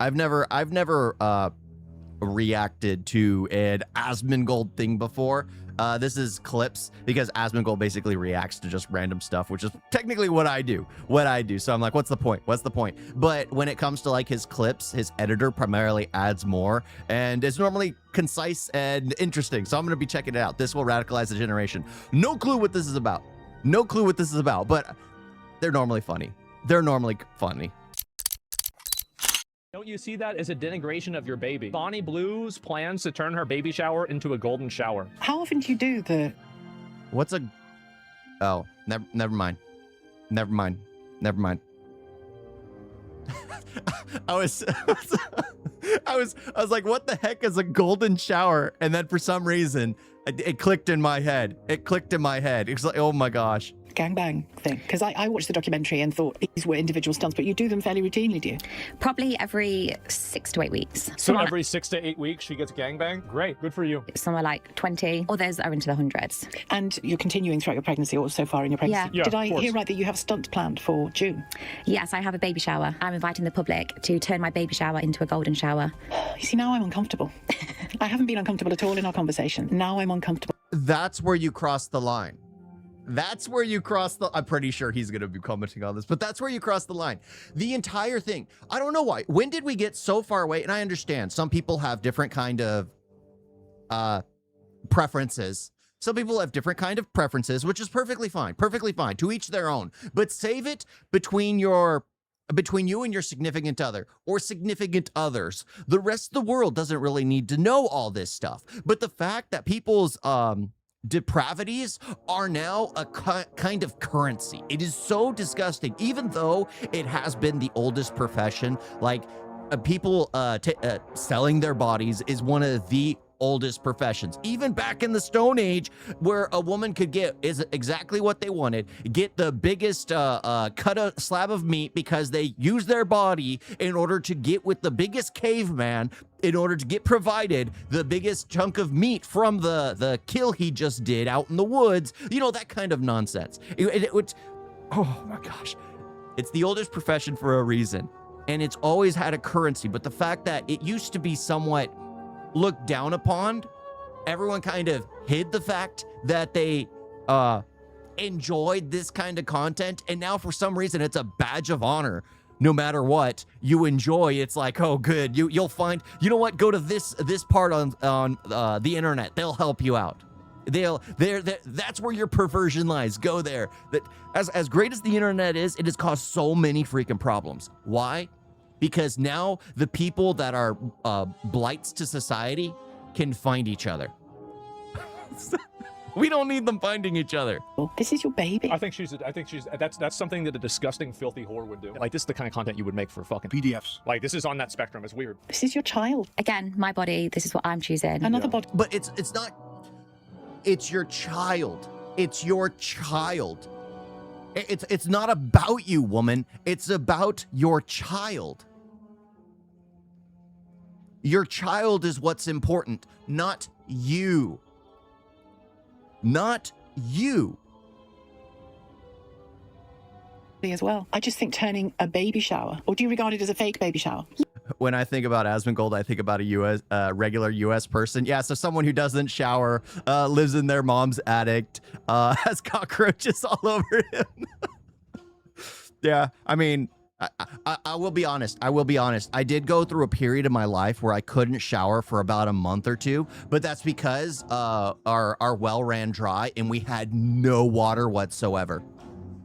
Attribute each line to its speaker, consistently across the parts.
Speaker 1: I've never reacted to an Asmongold thing before. This is clips because Asmongold basically reacts to just random stuff, which is technically what I do. So I'm like, what's the point? But when it comes to like his clips, his editor primarily adds more, and it's normally concise and interesting. So I'm going to be checking it out. This will radicalize the generation. No clue what this is about. But they're normally funny.
Speaker 2: Don't you see that as a denigration of your baby? Bonnie Blues plans to turn her baby shower into a golden shower.
Speaker 3: How often do you do the...
Speaker 1: What's a... Oh, never mind. I was like, what the heck is a golden shower? And then for some reason, it clicked in my head. It's like, oh my gosh.
Speaker 3: gangbang thing? Because I watched the documentary and thought these were individual stunts, but you do them fairly routinely, do you?
Speaker 4: Probably every 6 to 8 weeks.
Speaker 2: So every 6 to 8 weeks she gets gangbang? Great, good for you.
Speaker 4: Somewhere like 20, others are into the hundreds.
Speaker 3: And you're continuing throughout your pregnancy or so far in your pregnancy?
Speaker 4: Yeah.
Speaker 3: Did I hear right that you have a stunt planned for June?
Speaker 4: Yes, I have a baby shower. I'm inviting the public to turn my baby shower into a golden shower.
Speaker 3: You see, now I'm uncomfortable. I haven't been uncomfortable at all in our conversation. Now I'm uncomfortable.
Speaker 1: That's where you cross the line. That's where you cross the... I'm pretty sure he's going to be commenting on this, but that's where you cross the line. The entire thing. I don't know why. When did we get so far away? And I understand some people have different kind of preferences. Some people have different kind of preferences, which is perfectly fine. Perfectly fine. To each their own. But save it between you and your significant other or significant others. The rest of the world doesn't really need to know all this stuff. But the fact that people's depravities are now a kind of currency. It is so disgusting, even though it has been the oldest profession. Like people selling their bodies is one of the oldest professions. Even back in the Stone Age, where a woman could get exactly what they wanted, get the biggest cut a slab of meat because they use their body in order to get with the biggest caveman, in order to get provided the biggest chunk of meat from the kill he just did out in the woods. You know, that kind of nonsense. Oh my gosh. It's the oldest profession for a reason, and it's always had a currency. But the fact that it used to be somewhat looked down upon, everyone kind of hid the fact that they enjoyed this kind of content, and now for some reason it's a badge of honor. No matter what you enjoy, it's like, oh good, you'll find, you know what, go to this part on the internet, they'll help you out. That's where your perversion lies. Go there. That as great as the internet is, it has caused so many freaking problems. Why? Because now the people that are blights to society can find each other. We don't need them finding each other.
Speaker 3: This is your baby.
Speaker 2: I think that's something that a disgusting, filthy whore would do. Like, this is the kind of content you would make for fucking PDFs. Like, this is on that spectrum. It's weird.
Speaker 3: This is your child.
Speaker 4: Again, my body, this is what I'm choosing.
Speaker 3: Another body.
Speaker 1: But it's not, it's your child. It's your child. It's not about you, woman. It's about your child. Your child is what's important, not you. Not you.
Speaker 3: As well. I just think turning a baby shower, or do you regard it as a fake baby shower?
Speaker 1: When I think about Asmongold, I think about a regular U.S. person. Yeah, so someone who doesn't shower, lives in their mom's attic, has cockroaches all over him. Yeah, I mean, I will be honest. I did go through a period of my life where I couldn't shower for about a month or two, but that's because our well ran dry and we had no water whatsoever.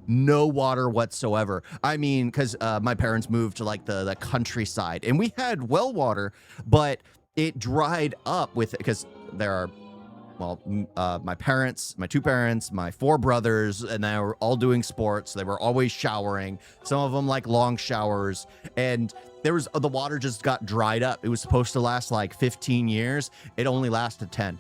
Speaker 1: No water whatsoever. I mean, because my parents moved to like the countryside and we had well water, but it dried up with it because there are, well, my parents, my two parents, my four brothers, and they were all doing sports. They were always showering. Some of them like long showers, and the water just got dried up. It was supposed to last like 15 years. It only lasted 10.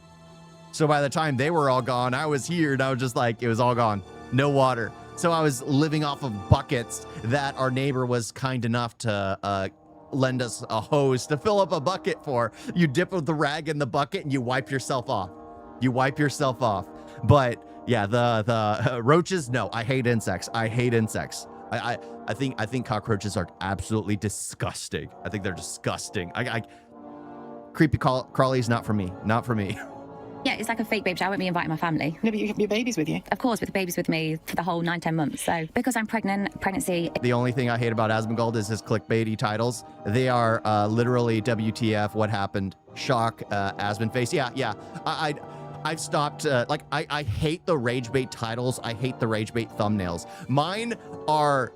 Speaker 1: So by the time they were all gone, I was here and I was just like, it was all gone. No water. So I was living off of buckets that our neighbor was kind enough to lend us a hose to fill up a bucket for. You dip with the rag in the bucket and you wipe yourself off. You wipe yourself off. But yeah, the roaches, no, I hate insects. I hate insects. I think cockroaches are absolutely disgusting. I think they're disgusting. Creepy crawlies, not for me. Not for me.
Speaker 4: Yeah, it's like a fake baby shower with me inviting my family.
Speaker 3: No, but you have your babies with you.
Speaker 4: Of course, with the babies with me for the whole 9-10 months. So because I'm pregnant, pregnancy.
Speaker 1: The only thing I hate about Asmongold is his clickbaity titles. They are literally WTF, what happened, shock, Asmon face. Yeah. I've stopped, I hate the rage bait titles. I hate the rage bait thumbnails. Mine are,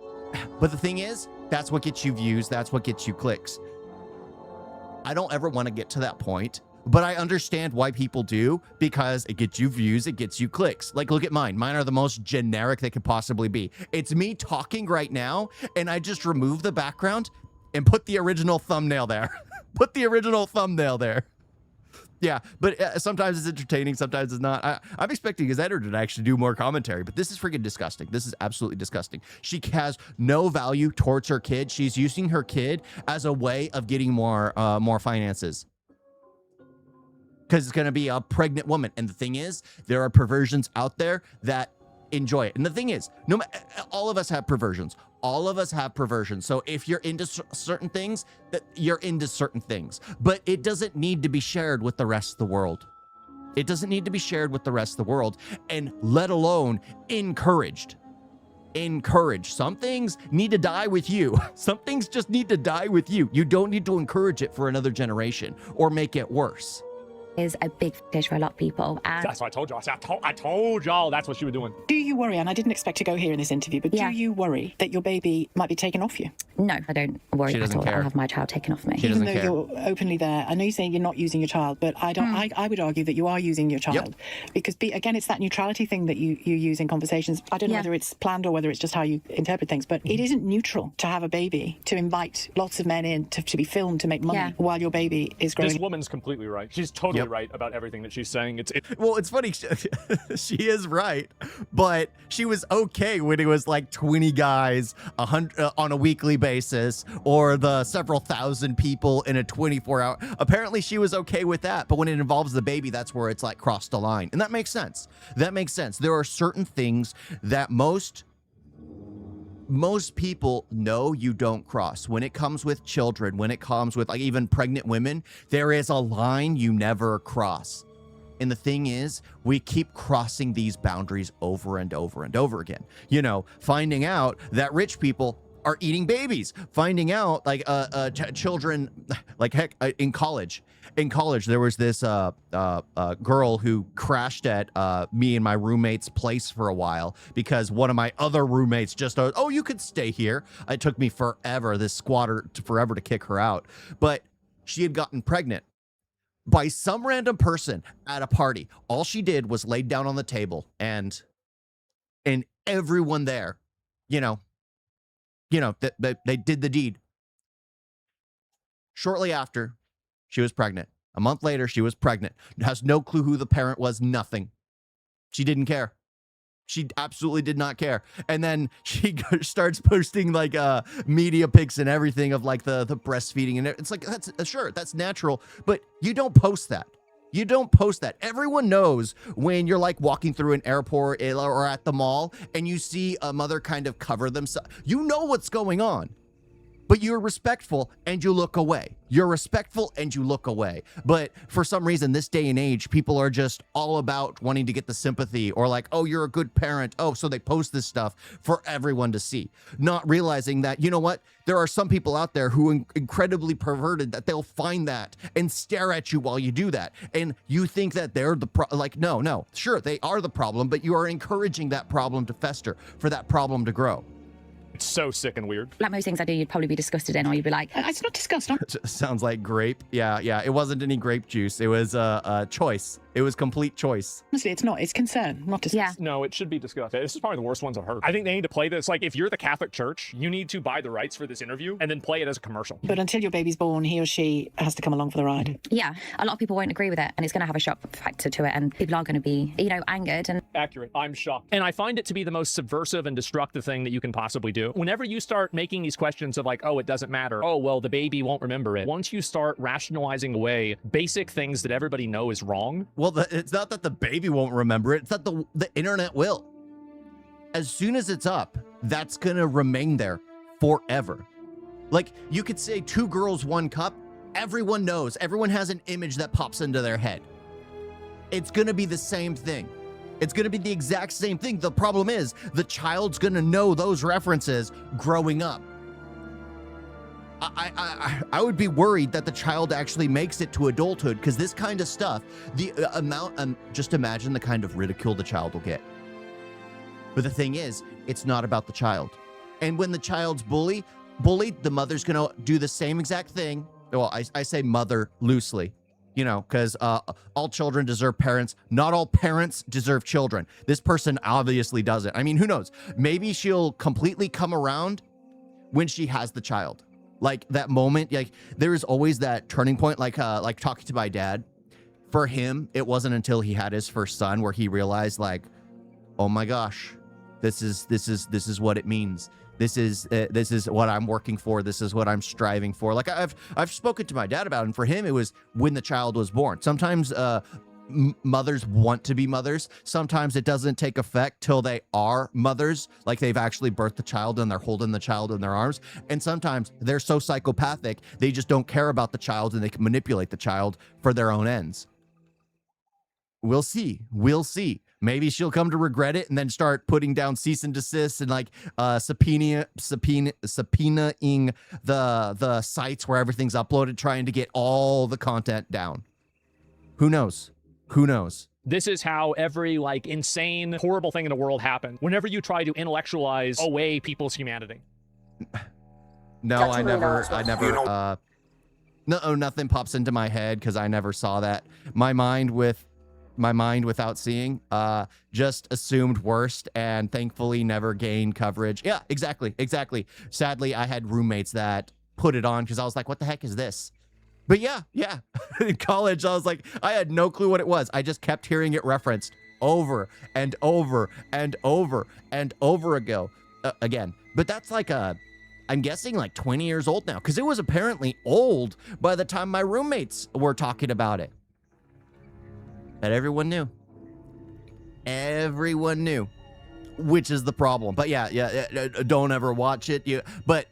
Speaker 1: but the thing is, that's what gets you views. That's what gets you clicks. I don't ever want to get to that point, but I understand why people do, because it gets you views, it gets you clicks. Like, look at mine. Mine are the most generic they could possibly be. It's me talking right now, and I just remove the background and put the original thumbnail there. Put the original thumbnail there. Yeah, but sometimes it's entertaining, sometimes it's not. I'm expecting his editor to actually do more commentary, but this is freaking disgusting. This is absolutely disgusting. She has no value towards her kid. She's using her kid as a way of getting more finances. Because it's going to be a pregnant woman. And the thing is, there are perversions out there that enjoy it. And the thing is, all of us have perversions. All of us have perversions. So if you're into certain things, that you're into certain things. But it doesn't need to be shared with the rest of the world. It doesn't need to be shared with the rest of the world, and let alone encouraged. Encourage. Some things need to die with you. Some things just need to die with you. You don't need to encourage it for another generation or make it worse.
Speaker 4: Is a big fish for a lot of people. And
Speaker 2: That's what I told y'all. I told y'all that's what she was doing.
Speaker 3: Do you worry, and I didn't expect to go here in this interview, but
Speaker 4: Yeah.
Speaker 3: do you worry that your baby might be taken off you?
Speaker 4: no, I don't worry
Speaker 1: She
Speaker 4: at
Speaker 1: doesn't
Speaker 4: all.
Speaker 1: care.
Speaker 4: I'll have my child taken off me.
Speaker 1: She
Speaker 3: Even
Speaker 1: doesn't
Speaker 3: though
Speaker 1: care.
Speaker 3: you're openly there, I know you're saying you're not using your child, but I don't. I would argue that you are using your child, because again, it's that neutrality thing that you use in conversations. I don't know
Speaker 4: Yeah.
Speaker 3: whether it's planned or whether it's just how you interpret things, but it isn't neutral to have a baby, to invite lots of men in to be filmed to make money
Speaker 4: Yeah.
Speaker 3: while your baby is growing.
Speaker 2: This woman's completely right. She's totally
Speaker 1: Yep.
Speaker 2: right about everything that she's saying. It's
Speaker 1: Well, it's funny. She is right, but she was okay when it was like 20 guys 100 on a weekly basis, or the several thousand people in a 24-hour. Apparently, she was okay with that, but when it involves the baby, that's where it's like crossed the line, and that makes sense. That makes sense. There are certain things that most people know you don't cross. When it comes with children, when it comes with like even pregnant women, there is a line you never cross. And the thing is, we keep crossing these boundaries over and over and over again. You know, finding out that rich people are eating babies, finding out like children, like heck, in college, there was this girl who crashed at me and my roommate's place for a while because one of my other roommates just, oh, you could stay here. It took me forever, this squatter, forever to kick her out. But she had gotten pregnant by some random person at a party. All she did was laid down on the table, and everyone there, they did the deed. Shortly after, she was pregnant. A month later, she was pregnant. Has no clue who the parent was, nothing. She didn't care. She absolutely did not care. And then she starts posting like media pics and everything of like the breastfeeding. And it's like, that's natural. But you don't post that. You don't post that. Everyone knows when you're like walking through an airport or at the mall and you see a mother kind of cover themselves. You know what's going on. But you're respectful and you look away. You're respectful and you look away. But for some reason, this day and age, people are just all about wanting to get the sympathy, or like, oh, you're a good parent. Oh, so they post this stuff for everyone to see. Not realizing that, you know what? There are some people out there who are incredibly perverted that they'll find that and stare at you while you do that. And you think that they're the no. Sure, they are the problem, but you are encouraging that problem to fester, for that problem to grow.
Speaker 2: It's so sick and weird.
Speaker 4: Like most things I do, you'd probably be disgusted in, or you'd be like,
Speaker 3: It's not disgusting.
Speaker 1: Sounds like grape. Yeah. It wasn't any grape juice. It was a choice. It was complete choice.
Speaker 3: Honestly, it's not. It's concern, not disgust.
Speaker 4: yeah.
Speaker 2: No, it should be discussed. This is probably the worst ones I've heard. I think they need to play this. Like, if you're the Catholic Church, you need to buy the rights for this interview and then play it as a commercial.
Speaker 3: But until your baby's born, he or she has to come along for the ride.
Speaker 4: Yeah, a lot of people won't agree with it, and it's going to have a shock factor to it, and people are going to be, angered. And
Speaker 2: Accurate. I'm shocked. And I find it to be the most subversive and destructive thing that you can possibly do. Whenever you start making these questions of like, oh, it doesn't matter. Oh, well, the baby won't remember it. Once you start rationalizing away basic things that everybody knows is wrong.
Speaker 1: Well, it's not that the baby won't remember it. It's that the internet will. As soon as it's up, that's gonna remain there forever. Like, you could say 2 girls, 1 cup. Everyone knows. Everyone has an image that pops into their head. It's gonna be the same thing. It's gonna be the exact same thing. The problem is, the child's gonna know those references growing up. I would be worried that the child actually makes it to adulthood, because this kind of stuff, the amount, just imagine the kind of ridicule the child will get. But the thing is, it's not about the child. And when the child's bullied, the mother's gonna do the same exact thing. Well, I say mother loosely, you know, because all children deserve parents. Not all parents deserve children. This person obviously doesn't. I mean, who knows? Maybe she'll completely come around when she has the child. Like, that moment, like, there is always that turning point, like talking to my dad. For him, it wasn't until he had his first son where he realized, like, oh my gosh, this is what it means. This is what I'm working for. This is what I'm striving for. Like, I've spoken to my dad about it, and for him, it was when the child was born. Sometimes mothers want to be mothers. Sometimes it doesn't take effect till they are mothers, like they've actually birthed the child and they're holding the child in their arms. And sometimes they're so psychopathic, they just don't care about the child and they can manipulate the child for their own ends. We'll see. We'll see. Maybe she'll come to regret it and then start putting down cease and desist and like subpoenaing the sites where everything's uploaded, trying to get all the content down. Who knows? Who knows?
Speaker 2: This is how every like insane, horrible thing in the world happened. Whenever you try to intellectualize away people's humanity.
Speaker 1: No, I never, no, nothing pops into my head because I never saw that. My mind without seeing, just assumed worst and thankfully never gained coverage. Yeah, exactly. Sadly, I had roommates that put it on because I was like, what the heck is this? But yeah. In college, I was like, I had no clue what it was. I just kept hearing it referenced over and over and over and over again. But that's like I'm guessing like 20 years old now, because it was apparently old by the time my roommates were talking about it. But everyone knew. Everyone knew, which is the problem. But yeah, don't ever watch it. But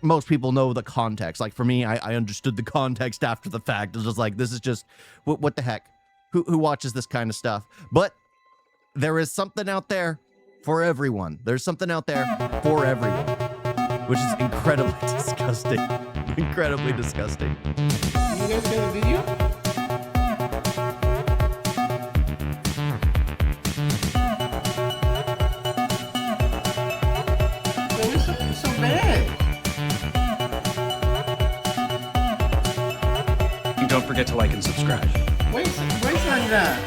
Speaker 1: most people know the context. Like for me, I understood the context after the fact. It was just like, this is just, what the heck? Who watches this kind of stuff? But there is something out there for everyone. There's something out there for everyone, which is incredibly disgusting. Incredibly disgusting.
Speaker 5: You guys get a video? It's so bad.
Speaker 6: And don't forget to like and subscribe.
Speaker 5: Wait like that.